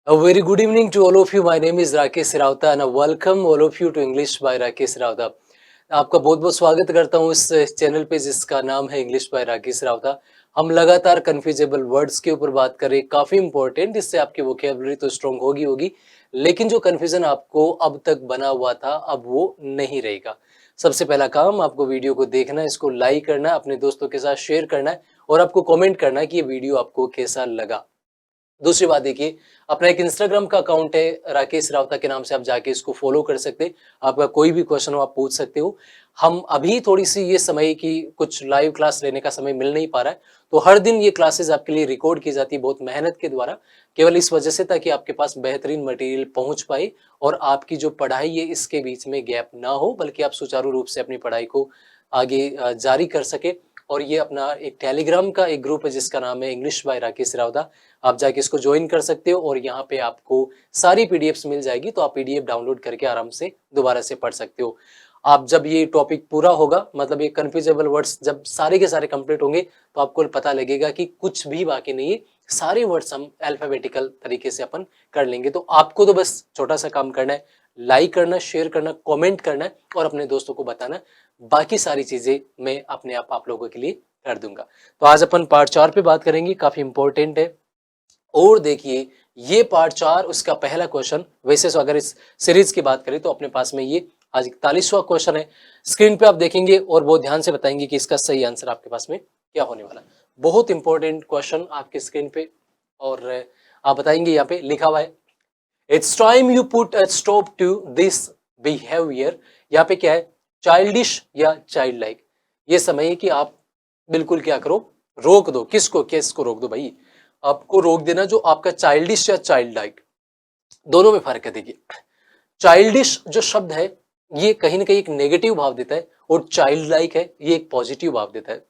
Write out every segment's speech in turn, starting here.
A very good evening to all of you. My name is Rakesh Rauta and I welcome all of you to English by Rakesh Rauta. आपका बहुत बहुत स्वागत करता हूँ इस channel पे जिसका नाम है इंग्लिश बाय राकेश राउता। हम लगातार कन्फ्यूजेबल वर्ड्स के ऊपर बात कर रहे हैं, काफी इंपॉर्टेंट, इससे आपकी वोकैबुलरी तो स्ट्रांग होगी, लेकिन जो कन्फ्यूजन आपको अब तक बना हुआ था अब वो नहीं रहेगा। सबसे पहला काम आपको वीडियो को देखना है, इसको लाइक करना है, अपने दोस्तों के साथ शेयर करना है और आपको कमेंट करना है कि ये वीडियो आपको कैसा लगा। दूसरी बात देखिए, अपना एक इंस्टाग्राम का अकाउंट है राकेश रावता के नाम से, आप जाके इसको फॉलो कर सकते हैं। आपका कोई भी क्वेश्चन हो आप पूछ सकते हो। हम अभी थोड़ी सी ये समय की कुछ लाइव क्लास लेने का समय मिल नहीं पा रहा है, तो हर दिन ये क्लासेस आपके लिए रिकॉर्ड की जाती है बहुत मेहनत के द्वारा, केवल इस वजह से ताकि आपके पास बेहतरीन मटेरियल पहुंच पाए और आपकी जो पढ़ाई है इसके बीच में गैप ना हो, बल्कि आप सुचारू रूप से अपनी पढ़ाई को आगे जारी कर सके। और ये अपना एक टेलीग्राम का एक ग्रुप है जिसका नाम है इंग्लिश बाय राकेश रावता। आप जाके इसको ज्वाइन कर सकते हो और यहाँ पे आपको सारी पीडीएफ्स मिल जाएगी, तो आप पीडीएफ डाउनलोड करके आराम से दोबारा से पढ़ सकते हो। आप जब ये टॉपिक पूरा होगा, मतलब ये कन्फ्यूजेबल वर्ड्स जब सारे के सारे कंप्लीट होंगे, तो आपको पता लगेगा कि कुछ भी बाकी नहीं है, सारे वर्ड्स हम अल्फाबेटिकल तरीके से अपन कर लेंगे। तो आपको तो बस छोटा सा काम करना है, लाइक करना, शेयर करना, कमेंट करना है और अपने दोस्तों को बताना। बाकी सारी चीजें मैं अपने आप लोगों के लिए कर दूंगा। तो आज अपन पार्ट 4 पे बात करेंगे, काफी इंपॉर्टेंट है। और देखिए, ये पार्ट 4 उसका पहला क्वेश्चन। वैसे तो अगर इस सीरीज की बात करें तो अपने पास में ये आज 41वां क्वेश्चन है। स्क्रीन पे आप देखेंगे और बहुत ध्यान से बताएंगे कि इसका सही आंसर आपके पास में क्या होने वाला है। बहुत इंपॉर्टेंट क्वेश्चन आपके स्क्रीन पे, और आप बताएंगे, यहाँ पे लिखा हुआ है, it's time you put a stop to this behaviour. यहाँ पे क्या है, चाइल्डिश या चाइल्ड लाइक। ये समय है कि आप बिल्कुल क्या करो, रोक दो। किसको, किसको रोक दो भाई? आपको रोक देना जो आपका चाइल्डिश या चाइल्ड लाइक, दोनों में फर्क है। देखिए, चाइल्डिश जो शब्द है ये कहीं ना कहीं एक नेगेटिव भाव देता है और चाइल्ड लाइक है ये एक पॉजिटिव भाव देता है।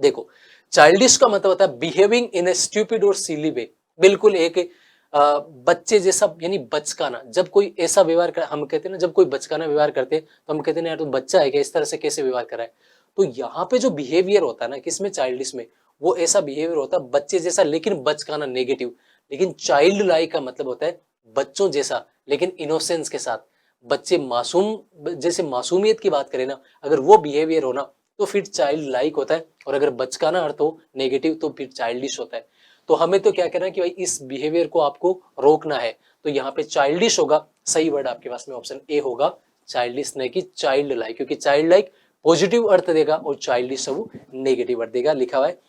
देखो, चाइल्डिश का मतलब होता है बिहेविंग इन ए स्टूपिड और सिली वे। बिल्कुल एक बच्चे जैसा, यानी बचकाना। जब कोई ऐसा व्यवहार कर, हम कहते हैं ना, जब कोई बचकाना व्यवहार करते हैं तो हम कहते हैं यार तू बच्चा है क्या, इस तरह से कैसे व्यवहार कर रहा है। तो यहाँ पे जो बिहेवियर होता है ना, किसमें, चाइल्डिश में, वो ऐसा बिहेवियर होता है बच्चे जैसा लेकिन बचकाना, नेगेटिव। लेकिन चाइल्ड लाइक का मतलब होता है बच्चों जैसा लेकिन इनोसेंस के साथ। बच्चे मासूम, जैसे मासूमियत की बात करें ना, अगर वो बिहेवियर हो ना तो फिर चाइल्ड लाइक होता है, और अगर बचकाना अर्थ हो नेगेटिव तो फिर चाइल्डिश होता है। तो हमें तो क्या करना है कि भाई इस बिहेवियर को आपको रोकना है, तो यहाँ पे चाइल्डिश होगा। सही वर्ड आपके पास में ऑप्शन ए होगा, चाइल्डिश नहीं कि चाइल्ड लाइक, क्योंकि चाइल्ड लाइक पॉजिटिव अर्थ देगा और चाइल्डिश वो नेगेटिव अर्थ देगा। लिखा हुआ है,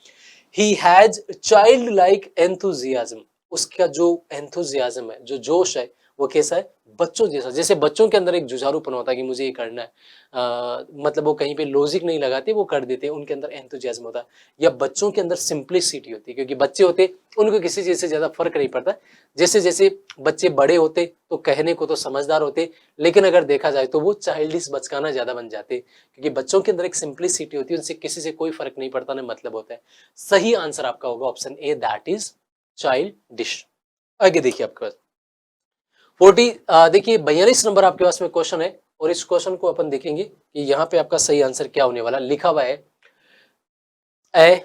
he has child like enthusiasm. उसका जो एंथुजियाज्म है, जो जोश है, वो कैसा है, बच्चों जैसा। जैसे बच्चों के अंदर एक जुझारूपन होता है कि मुझे ये करना है, मतलब वो कहीं पे लॉजिक नहीं लगाते, वो कर देते हैं, उनके अंदर एंथुजियाज्म होता है। या बच्चों के अंदर सिंप्लिसिटी होती है, क्योंकि बच्चे होते उनको किसी चीज से ज्यादा फर्क नहीं पड़ता। जैसे जैसे बच्चे बड़े होते तो कहने को तो समझदार होते, लेकिन अगर देखा जाए तो वो चाइल्डिश, बचकाना ज्यादा बन जाते, क्योंकि बच्चों के अंदर एक सिंप्लिसिटी होती है, उनसे किसी से कोई फर्क नहीं पड़ता, ना मतलब होता है। सही आंसर आपका होगा option A, that is child dish. आगे देखिए आपके पास देखिए 42 नंबर आपके पास में क्वेश्चन है, और इस क्वेश्चन को अपन देखेंगे कि यहाँ पे आपका सही आंसर क्या होने वाला। लिखा हुआ है, ए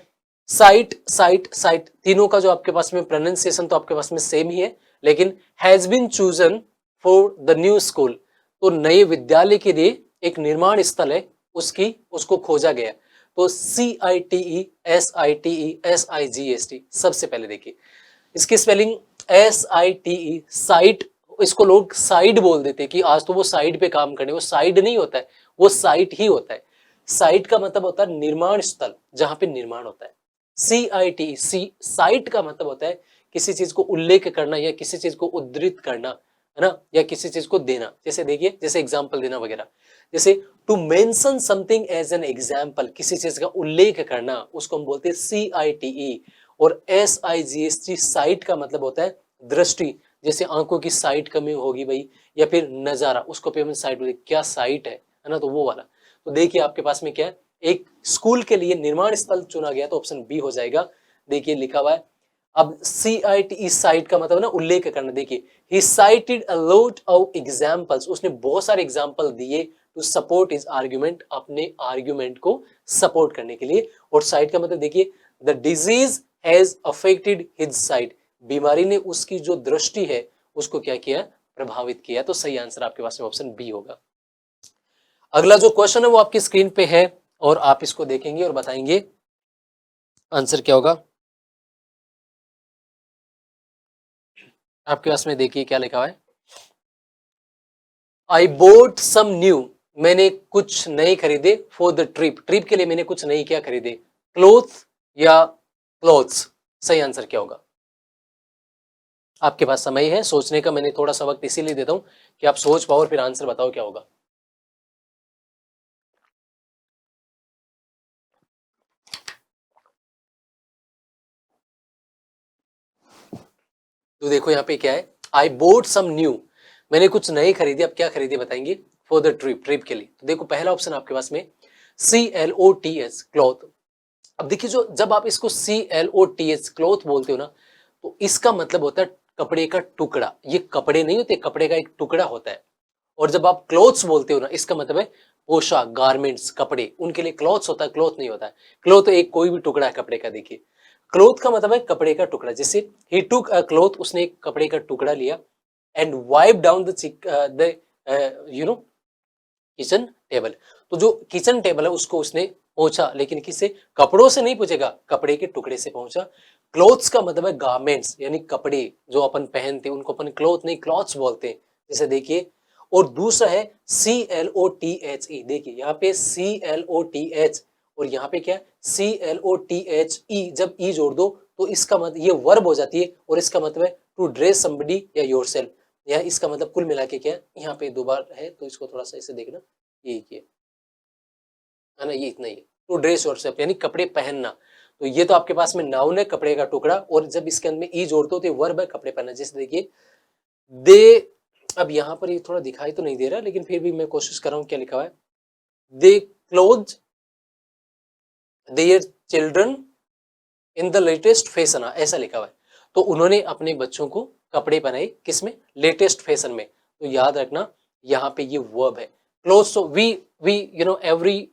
साइट साइट साइट, तीनों का जो आपके पास में प्रोनाउंसिएशन तो आपके पास में सेम ही है, लेकिन has been chosen for the new school, तो नए विद्यालय के लिए एक निर्माण स्थल है, उसको खोजा गया। तो CITESITESIGST। सबसे पहले देखिए इसकी स्पेलिंग SITE, साइट। इसको लोग साइड बोल देते हैं कि आज तो वो साइड पे काम करने, वो साइड नहीं होता है, वो साइट ही होता है। साइट का मतलब होता है निर्माण स्थल, जहां पे निर्माण होता है। CITE, साइट का मतलब होता है किसी चीज को उल्लेख करना या किसी चीज को उद्धृत करना, है ना, या किसी चीज को देना। जैसे देखिए, जैसे एग्जाम्पल देना वगैरह। जैसे to mention something as an example, किसी चीज का उल्लेख करना, उसको हम बोलते हैं CITE। और SIGST, साइट का मतलब होता है दृष्टि। जैसे आंखों की साइट कमी होगी भाई, या फिर नजारा, उसको पे हम साइट बोलते, क्या साइट है ना, तो वो वाला। तो देखिए आपके पास में क्या है, एक स्कूल के लिए निर्माण स्थल चुना गया, तो ऑप्शन बी हो जाएगा। देखिए लिखा हुआ है, अब CITE, साइट का मतलब ना उल्लेख करना। देखिए, he cited a lot of examples, उसने बहुत सारे एग्जांपल दिए टू सपोर्ट हिज आर्गुमेंट, अपने आर्गुमेंट को सपोर्ट करने के लिए। और साइट का मतलब देखिए, the disease has affected his sight, बीमारी ने उसकी जो दृष्टि है उसको क्या किया, प्रभावित किया। तो सही आंसर आपके पास में ऑप्शन बी होगा। अगला जो क्वेश्चन है वो आपकी स्क्रीन पे है और आप इसको देखेंगे और बताएंगे आंसर क्या होगा। आपके पास में देखिए क्या लिखा हुआ है, आई बोट सम न्यू, मैंने कुछ नए खरीदे, फॉर द ट्रिप, ट्रिप के लिए मैंने कुछ नई क्या खरीदे, क्लोथ या क्लोथ्स। सही आंसर क्या होगा। आपके पास समय है सोचने का, मैंने थोड़ा सा वक्त इसीलिए देता हूं कि आप सोच पाओ और फिर आंसर बताओ क्या होगा। तो देखो यहाँ पे क्या है, आई बोट सम न्यू, मैंने कुछ नए खरीदे। अब क्या खरीदे बताएंगे, फॉर द ट्रिप, ट्रिप के लिए। तो देखो पहला ऑप्शन आपके पास में CLOTH, क्लॉथ। अब देखिए जो जब आप इसको CLOTH क्लॉथ बोलते हो ना, तो इसका मतलब होता है कपड़े का टुकड़ा। ये कपड़े नहीं होते, कपड़े का एक टुकड़ा होता है। और जब आप क्लोथ्स बोलते हो ना, इसका मतलब है पोशाक, गारमेंट्स, कपड़े, उनके लिए क्लॉथ्स होता है, क्लॉथ नहीं होता है। क्लॉथ एक कोई भी टुकड़ा है कपड़े का। देखिए क्लॉथ का मतलब है कपड़े का टुकड़ा। जैसे ही टुक अ क्लॉथ, उसने एक कपड़े का टुकड़ा लिया and wipe down the you know kitchen table. तो जो किचन टेबल है उसको उसने पोंछा, लेकिन किससे, कपड़ों से नहीं पोंछेगा, कपड़े के टुकड़े से पोंछा। क्लोथ्स का मतलब है गारमेंट्स, यानी कपड़े जो अपन पहनते हैं उनको अपन क्लोथ नहीं क्लॉथ्स बोलते हैं। जैसे देखिए, और दूसरा है CLOTHE। देखिए यहाँ पे CLOTH और यहाँ पे क्या है CLOTHE। जब ई जोड़ दो तो इसका मतलब ये वर्ब हो जाती है और इसका मतलब है टू ड्रेस समबडी या योरसेल्फ। या इसका मतलब कुल मिला के क्या है, यहाँ पे दो बार है तो इसको थोड़ा सा ऐसे देखना, ये किया है ना, ये इतना ही है। टू ड्रेस योरसेल्फ यानी कपड़े पहनना। तो ये तो आपके पास में नाउन है, कपड़े का टुकड़ा, और जब इसके अंदर में ई जोड़ते हो तो ये वर्ब है, कपड़े पहनना। जैसे देखिए दे, अब यहाँ पर ये थोड़ा दिखाई तो नहीं दे रहा लेकिन फिर भी मैं कोशिश कर रहा हूँ, क्या लिखा हुआ है, they clothe their children in the latest fashion, ऐसा लिखा हुआ है। तो उन्होंने अपने बच्चों को कपड़े पहनाए किसमें, लेटेस्ट फैशन में। तो याद रखना यहाँ पे ये वर्ब है क्लोथ्स। तो we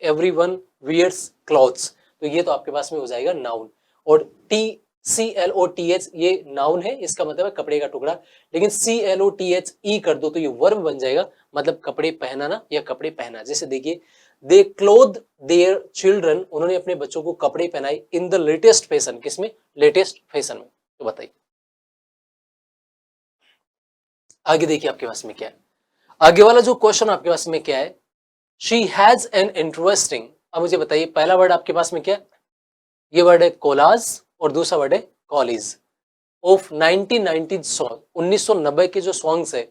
every one wears clothes. तो ये तो आपके पास में हो जाएगा नाउन। और CLOTH ये नाउन है, इसका मतलब है कपड़े का टुकड़ा। लेकिन CLOTHE कर दो तो ये वर्ब बन जाएगा, मतलब कपड़े पहनाना या कपड़े पहना। जैसे देखिए दे क्लोथ देयर चिल्ड्रन, उन्होंने अपने बच्चों को कपड़े पहनाए इन द लेटेस्ट फैशन, किसमें, लेटेस्ट फैशन में। तो बताइए आगे देखिए आपके पास में क्या है। आगे वाला जो क्वेश्चन आपके पास में क्या है, शी हैज एन इंटरेस्टिंग। अब मुझे बताइए पहला वर्ड आपके पास में क्या है, ये वर्ड है कोलाज और दूसरा वर्ड है कॉलेज। ऑफ 1990 सॉन्ग, 1990 के जो सॉन्ग्स है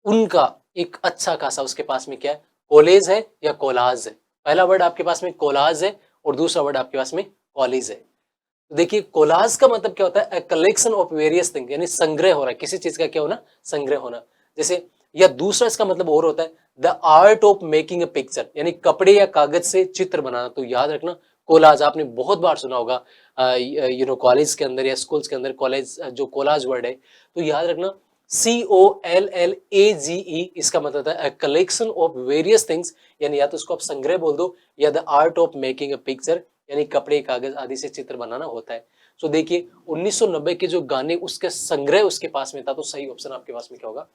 उनका एक अच्छा खासा उसके पास में क्या है, कॉलेज है या कोलाज है। पहला वर्ड आपके पास में कोलाज है और दूसरा वर्ड आपके पास में कॉलेज है। तो देखिए कोलाज का मतलब क्या होता है, कलेक्शन ऑफ वेरियस थिंग, यानी संग्रह हो रहा है किसी चीज का, क्या होना, संग्रह होना। जैसे या दूसरा इसका मतलब और होता है the art of making a picture, यानी कपड़े या कागज से चित्र बनाना। तो याद रखना कोलाज आपने बहुत बार सुना होगा, कॉलेज के अंदर या स्कूल्स के अंदर कॉलेज जो कोलाज वर्ड है। तो याद रखना COLLAGE, इसका मतलब है कलेक्शन ऑफ वेरियस थिंग्स, यानी या तो उसको आप संग्रह बोल दो या the art of making a picture, यानी कपड़े कागज आदि से चित्र बनाना होता है। तो देखिए 1990 के जो गाने उसके संग्रह उसके पास में था। तो सही ऑप्शन आपके पास में क्या होगा,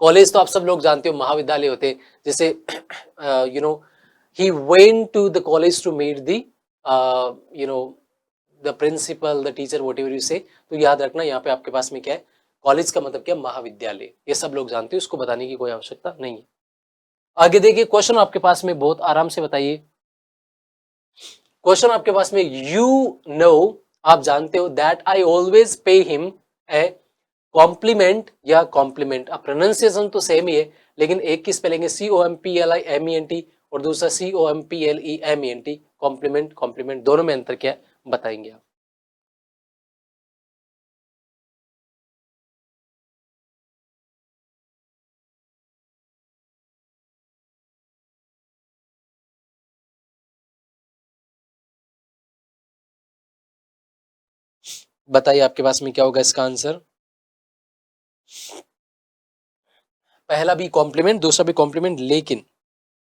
कॉलेज तो आप सब लोग जानते हो महाविद्यालय होते हैं। जैसे ही went to the college to meet the the principal, the teacher, whatever you say. तो याद रखना यहाँ पे आपके पास में क्या है, कॉलेज का मतलब क्या, महाविद्यालय। ये सब लोग जानते हैं, उसको बताने की कोई आवश्यकता नहीं है। आगे देखिए क्वेश्चन आपके पास में बहुत आराम से बताइए। क्वेश्चन आपके पास में, यू नो, आप जानते हो, that I always pay him a compliment या कॉम्प्लीमेंट। अब प्रोनाउंसिएशन तो सेम ही है, लेकिन एक की स्पेलिंग है COMPLIMENT और दूसरा COMPLEMENT। कॉम्प्लीमेंट कॉम्प्लीमेंट दोनों में अंतर क्या है बताएंगे आप। बताइए आपके पास में क्या होगा इसका आंसर। पहला भी कॉम्प्लीमेंट दूसरा भी कॉम्प्लीमेंट, लेकिन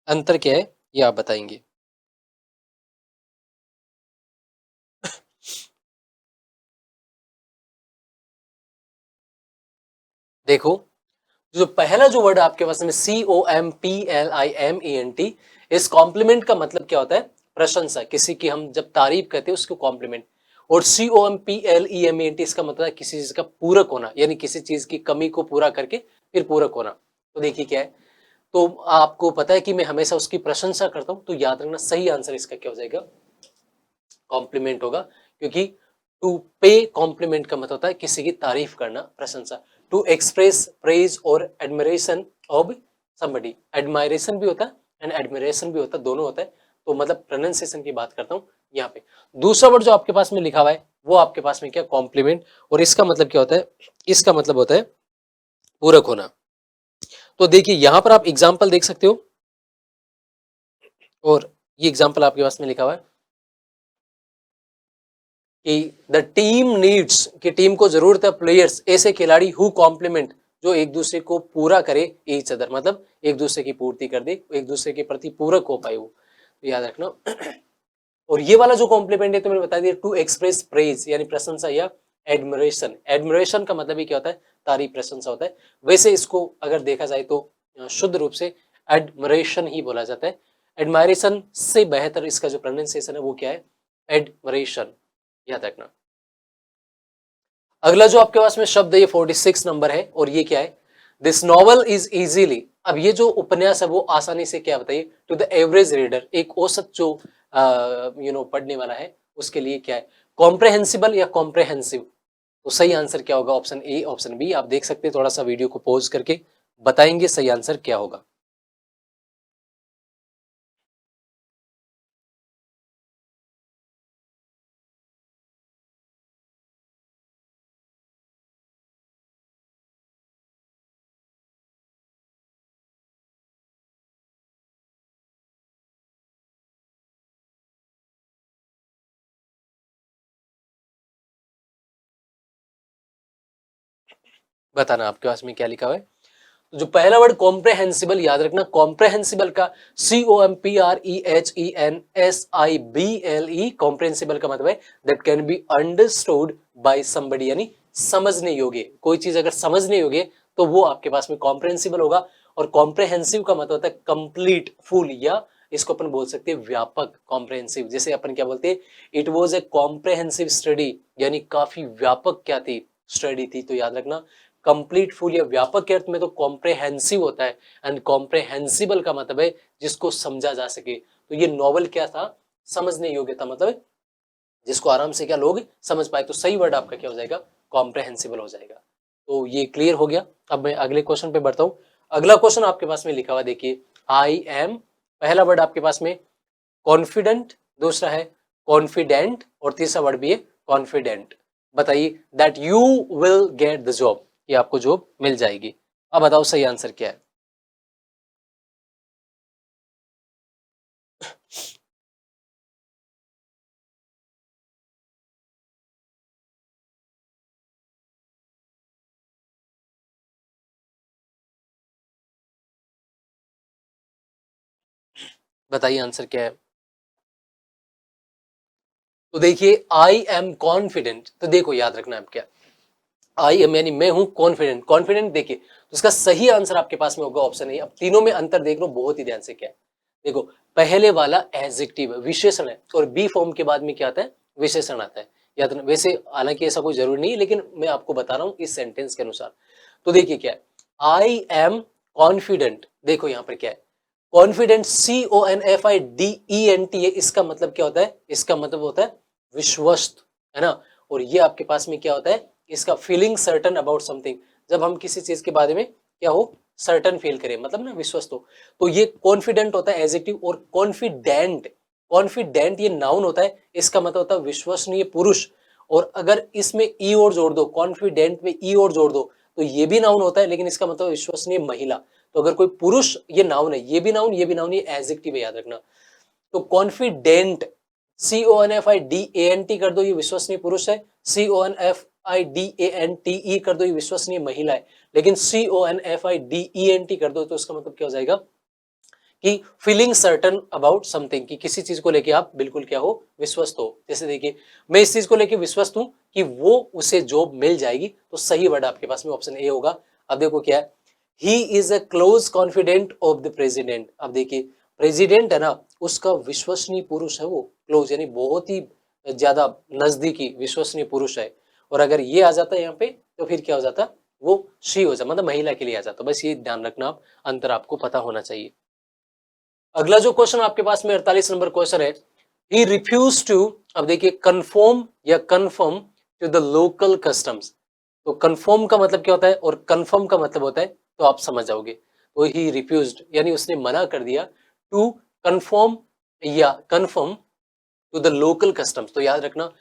अंतर क्या है ये आप बताएंगे। देखो जो पहला जो वर्ड आपके पास में COMPLIMENT, इस कॉम्प्लीमेंट का मतलब क्या होता है? प्रशंसा। किसी की हम जब तारीफ करते हैं उसको कॉम्प्लीमेंट। और COMPLEMENT इसका मतलब है किसी चीज का पूरक होना, यानी किसी चीज की कमी को पूरा करके फिर पूरक होना। तो देखिए क्या है, तो आपको पता है कि मैं हमेशा उसकी प्रशंसा करता हूं, तो याद रखना सही आंसर इसका क्या हो जाएगा? कॉम्प्लीमेंट होगा, क्योंकि टू पे कॉम्प्लीमेंट का मतलब होता है किसी की तारीफ करना, प्रशंसा। टू एक्सप्रेस प्रेज और एडमिरेशन ऑफ समबडी, एडमायरेशन भी होता है एंड एडमिरेशन भी होता है, दोनों होता है। तो मतलब प्रोनाउंसिएशन की बात करता हूं यहाँ पे। दूसरा वर्ड जो आपके पास में लिखा हुआ है वो आपके पास में क्या? कॉम्प्लीमेंट। और इसका मतलब क्या होता है? इसका मतलब होता है पूरक होना। तो देखिए यहां पर आप एग्जाम्पल देख सकते हो, और ये एग्जाम्पल आपके पास में लिखा हुआ है कि द टीम नीड्स, कि टीम को जरूरत है प्लेयर्स, ऐसे खिलाड़ी हु कॉम्प्लीमेंट, जो एक दूसरे को पूरा करे, ईच अदर मतलब एक दूसरे की पूर्ति कर दे, एक दूसरे के प्रति पूरक हो पाए वो। तो याद रखना। और ये वाला जो कॉम्प्लीमेंट है तो मैंने बता दिया, टू एक्सप्रेस प्रेज यानी प्रशंसा या एडमिरेशन। एडमिरेशन का मतलब ही क्या होता है? तारीफ, प्रशंसा होता है। वैसे इसको अगर देखा जाए तो शुद्ध रूप से एडमिरेशन ही बोला जाता है। एडमायरेशन से बेहतर इसका जो प्रोनाउंसिएशन है वो क्या है? एडमिरेशन, याद रखना। अगला जो आपके पास में शब्द है ये 46 नंबर है, और ये क्या है? This novel is easily. अब ये जो उपन्यास है वो आसानी से क्या बताइए? टू द एवरेज रीडर, एक औसत जो पढ़ने वाला है उसके लिए क्या है? कॉम्प्रहेंसिबल या कॉम्प्रहेंसिव? तो सही आंसर क्या होगा? Option A, option B. आप देख सकते हैं, थोड़ा सा वीडियो को पॉज करके बताएंगे सही आंसर क्या होगा। बताना आपके पास में क्या लिखा हुआ है। तो जो पहला वर्ड कॉम्प्रहेंसिबल, याद रखना कॉम्प्रहेंसिबल का COMPREHENSIBLE, कॉम्प्रहेंसिबल का मतलब है that can be understood by somebody, यानी समझने योग्य। कोई चीज अगर समझने योग्य तो वो आपके पास में कॉम्प्रहेंसिबल होगा। और कॉम्प्रहेंसिव का मतलब होता है कंप्लीट, फुल, या इसको अपन बोल सकते हैं व्यापक, कॉम्प्रहेंसिव। जैसे अपन क्या बोलते हैं? It was a comprehensive study, यानी काफी व्यापक क्या थी? स्टडी थी। तो याद रखना कंप्लीट, फुल या व्यापक के अर्थ में तो कॉम्प्रहेंसिव होता है, एंड कॉम्प्रहेंसिबल का मतलब है जिसको समझा जा सके। तो ये नॉवल क्या था? समझने योग्य था, मतलब जिसको आराम से क्या लोग समझ पाए। तो सही वर्ड आपका क्या हो जाएगा? कॉम्प्रहेंसिबल हो जाएगा। तो ये क्लियर हो गया। अब मैं अगले क्वेश्चन पे बढ़ता हूं। अगला क्वेश्चन आपके पास में लिखा हुआ देखिए, आई एम, पहला वर्ड आपके पास में कॉन्फिडेंट, दूसरा है कॉन्फिडेंट, और तीसरा वर्ड भी है कॉन्फिडेंट। बताइए that you will get the job, कि आपको जॉब मिल जाएगी। अब बताओ सही आंसर क्या है? बताइए आंसर क्या है? तो देखिए आई एम कॉन्फिडेंट, तो देखो याद रखना है क्या? आई एम यानी मैं हूं कॉन्फिडेंट। कॉन्फिडेंट देखिए तो इसका सही आंसर आपके पास में होगा ऑप्शन ए। अब तीनों में अंतर देख लो बहुत ही ध्यान से। क्या है? देखो पहले वाला एडजेक्टिव है, विशेषण है, और बी फॉर्म के बाद में क्या आता है? विशेषण आता है। याद रखना, वैसे हालांकि ऐसा कोई जरूरी नहीं है, लेकिन मैं आपको बता रहा हूं इस सेंटेंस के अनुसार। तो देखिए क्या है, आई एम कॉन्फिडेंट। देखो यहां पर क्या है? कॉन्फिडेंट, CONFIDENT है। इसका मतलब क्या होता है? इसका मतलब होता है विश्वस्त, है ना। और ये आपके पास में क्या होता है? इसका फीलिंग सर्टन अबाउट समथिंग, जब हम किसी चीज के बारे में क्या हो? सर्टन फील करें, मतलब ना विश्वस्त हो। तो ये कॉन्फिडेंट होता है एडजेक्टिव। और कॉन्फिडेंट, कॉन्फिडेंट ये नाउन होता है, इसका मतलब होता है विश्वसनीय पुरुष। और अगर इसमें ई और जोड़ दो, कॉन्फिडेंट में ई और जोड़ दो, तो ये भी नाउन होता है, लेकिन इसका मतलब विश्वसनीय महिला। तो अगर कोई पुरुष, ये नाउन है, ये भी नाउन, ये भी नाउन, ये एडजेक्टिव है, याद रखना। तो कॉन्फिडेंट, CONFIDENT कर दो, ये विश्वसनीय पुरुष है। CONFIDENTE कर दो, ये विश्वसनीय महिला है। लेकिन CONFIDENT कर दो तो इसका मतलब क्या हो जाएगा? कि फीलिंग सर्टन अबाउट समथिंग, कि किसी चीज को लेके आप बिल्कुल क्या हो, विश्वस्त हो। जैसे देखिए मैं इस चीज को लेके विश्वस्त हूं कि वो उसे जॉब मिल जाएगी, तो सही वर्ड आपके पास में ऑप्शन ए होगा। अब देखो क्या है, he is a close confident of the president. अब देखिए प्रेसिडेंट है ना, उसका विश्वसनीय पुरुष है वो, क्लोज यानी बहुत ही ज्यादा नजदीकी विश्वसनीय पुरुष है। और अगर ये आ जाता है यहाँ पे तो फिर क्या हो जाता, वो शी हो जाता, मतलब महिला के लिए आ जाता। बस ये ध्यान रखना, आप अंतर आपको पता होना चाहिए। अगला जो क्वेश्चन आपके पास में 48 नंबर क्वेश्चन है, ही रिफ्यूज टू, अब देखिए कन्फर्म या confirm to the local customs. तो कन्फर्म का मतलब क्या होता है और कन्फर्म का मतलब होता है, तो आप समझ जाओगे। तो ही रिफ्यूज्ड यानी उसने मना कर दिया, टू कन्फर्म या confirm to the local customs. तो याद रखना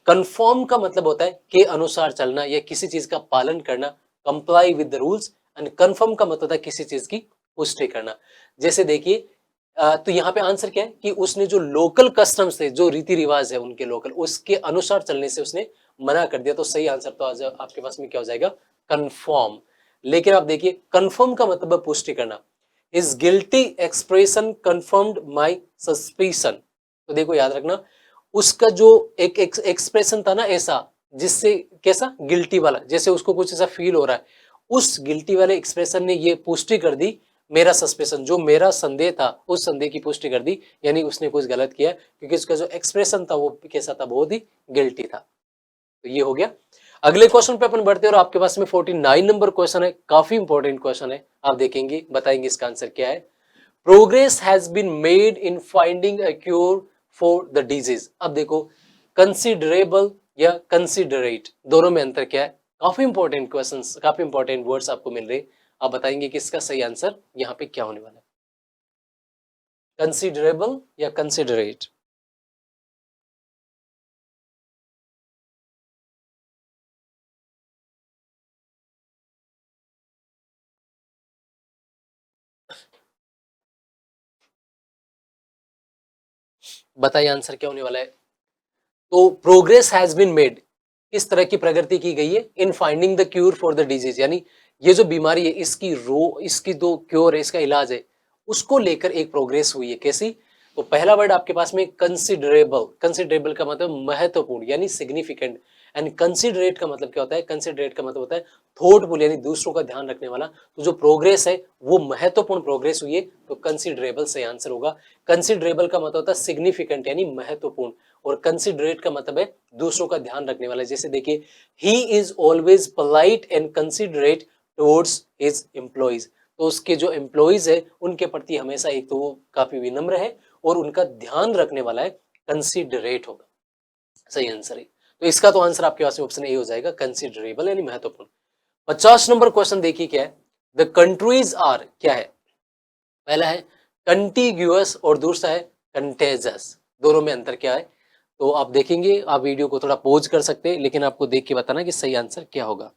कन्फर्म का मतलब होता है के अनुसार चलना या किसी चीज का पालन करना, comply with the rules. And confirm का मतलब होता है किसी चीज की पुष्टि करना। जैसे देखिए तो यहाँ पे आंसर क्या है कि उसने जो लोकल कस्टम्स थे, जो रीति रिवाज है उनके लोकल, उसके अनुसार चलने से उसने मना कर दिया। तो सही आंसर तो आज आपके पास में क्या हो जाएगा, कन्फर्म। लेकिन आप देखिए कन्फर्म का मतलब है पुष्टि करना। Is guilty expression confirmed my suspicion. तो देखो याद रखना उसका जो एक एक्सप्रेशन था ना ऐसा, जिससे कैसा गिल्टी वाला, जैसे उसको कुछ ऐसा फील हो रहा है, उस गिल्टी वाले एक्सप्रेशन ने ये पुष्टि कर दी मेरा सस्पेशन, जो मेरा संदेह था उस संदेह की पुष्टि कर दी, यानी उसने कुछ गलत किया, क्योंकि उसका जो एक्सप्रेशन था वो कैसा था, बहुत ही गिल्टी था। तो ये हो गया। अगले क्वेश्चन पे अपन बढ़ते हैं और आपके पास में 49 नंबर क्वेश्चन है, काफी इंपॉर्टेंट क्वेश्चन है। आप देखेंगे बताएंगे इसका आंसर क्या है। Progress has been made in finding a cure for the disease. अब देखो कंसिडरेबल या कंसिडरेट दोनों में अंतर क्या है, काफी इंपॉर्टेंट क्वेश्चंस, काफी इंपॉर्टेंट वर्ड्स आपको मिल रहे। आप बताएंगे कि इसका सही आंसर यहाँ पे क्या होने वाला है, कंसिडरेबल या कंसिडरेट। बताइए आंसर क्या होने वाला है। तो प्रोग्रेस हैज बीन मेड, किस तरह की प्रगति की गई है, in finding the cure for the disease, यानी ये जो बीमारी है इसकी जो क्योर है, इसका इलाज है, उसको लेकर एक प्रोग्रेस हुई है। कैसी, तो पहला वर्ड आपके पास में कंसिडरेबल, कंसिडरेबल का मतलब महत्वपूर्ण यानी सिग्निफिकेंट। एंड कंसिडरेट का मतलब क्या होता है, कंसिडरेट का मतलब होता है थॉटफुल यानी दूसरों का ध्यान रखने वाला। तो जो प्रोग्रेस है वो महत्वपूर्ण प्रोग्रेस हुई है, तो कंसिडरेबल सही आंसर होगा। कंसिडरेबल का मतलब होता है सिग्निफिकेंट यानी महत्वपूर्ण, और कंसिडरेट का मतलब है दूसरों का ध्यान रखने वाला। जैसे देखिए he is always polite and considerate towards his employees. तो उसके जो एम्प्लॉइज है उनके प्रति हमेशा एक तो वो काफी विनम्र है और उनका ध्यान रखने वाला है, कंसिडरेट होगा सही आंसर है। तो इसका तो आंसर आपके पास ऑप्शन ए हो जाएगा, कंसिडरेबल यानी महत्वपूर्ण। 50 नंबर क्वेश्चन देखिए क्या है, द कंट्रीज आर क्या है, पहला है कंटिग्यूअस और दूसरा है कंटेजस। दोनों में अंतर क्या है, तो आप देखेंगे, आप वीडियो को थोड़ा पॉज कर सकते हैं, लेकिन आपको देख के बताना कि सही आंसर क्या होगा।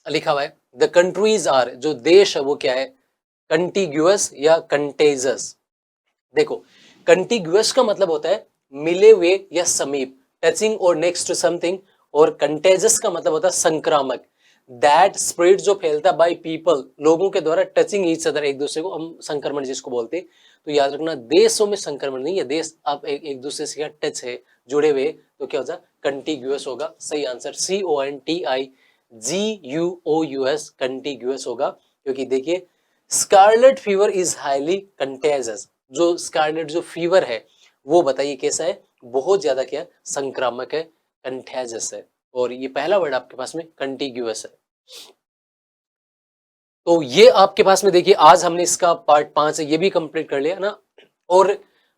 लिखा हुआ है द कंट्रीज आर, जो देश है वो क्या है, कंटिग्यूअस या कंटेजस। देखो कंटिग्यूअस का मतलब होता है मिले हुए या समीप, टचिंग और नेक्स्ट टू समथिंग। और कंटेजस का मतलब होता है संक्रामक, दैट स्प्रेड जो फैलता बाय पीपल, लोगों के द्वारा टचिंग ईच अदर, एक दूसरे को हम संक्रमण जिसको बोलते हैं। तो याद रखना देशों में संक्रमण नहीं है, देश आप एक दूसरे से टच है, जुड़े हुए, तो क्या होगा, कंटिग्यूअस होगा। सही आंसर CONTIGUOUS कंटिग्यूअस होगा। क्योंकि देखिए scarlet fever is highly contagious, जो स्कारलेट जो फीवर है वो बताइए कैसा है, बहुत ज्यादा क्या संक्रामक है, कंटेजियस है। और ये पहला वर्ड आपके पास में कंटिग्यूअस है। तो ये आपके पास में देखिए आज हमने इसका पार्ट 5 है ये भी कंप्लीट कर लिया ना, और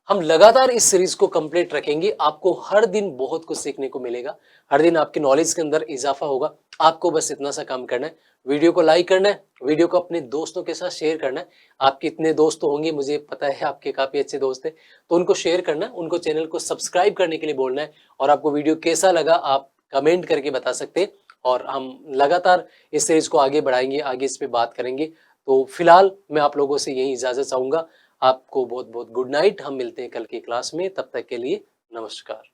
हम लगातार इस सीरीज को कंप्लीट रखेंगे। आपको हर दिन बहुत कुछ सीखने को मिलेगा, हर दिन आपकी नॉलेज के अंदर इजाफा होगा। आपको बस इतना सा काम करना है, वीडियो को लाइक करना है, वीडियो को अपने दोस्तों के साथ शेयर करना है। आपके इतने दोस्त तो होंगे, मुझे पता है आपके काफी अच्छे दोस्त हैं, तो उनको शेयर करना है, उनको चैनल को सब्सक्राइब करने के लिए बोलना है। और आपको वीडियो कैसा लगा आप कमेंट करके बता सकते हैं। और हम लगातार इस सीरीज को आगे बढ़ाएंगे, आगे इस पे बात करेंगे। तो फिलहाल मैं आप लोगों से यही इजाज़त चाहूँगा। आपको बहुत-बहुत गुड नाइट। हम मिलते हैं कल की क्लास में, तब तक के लिए नमस्कार।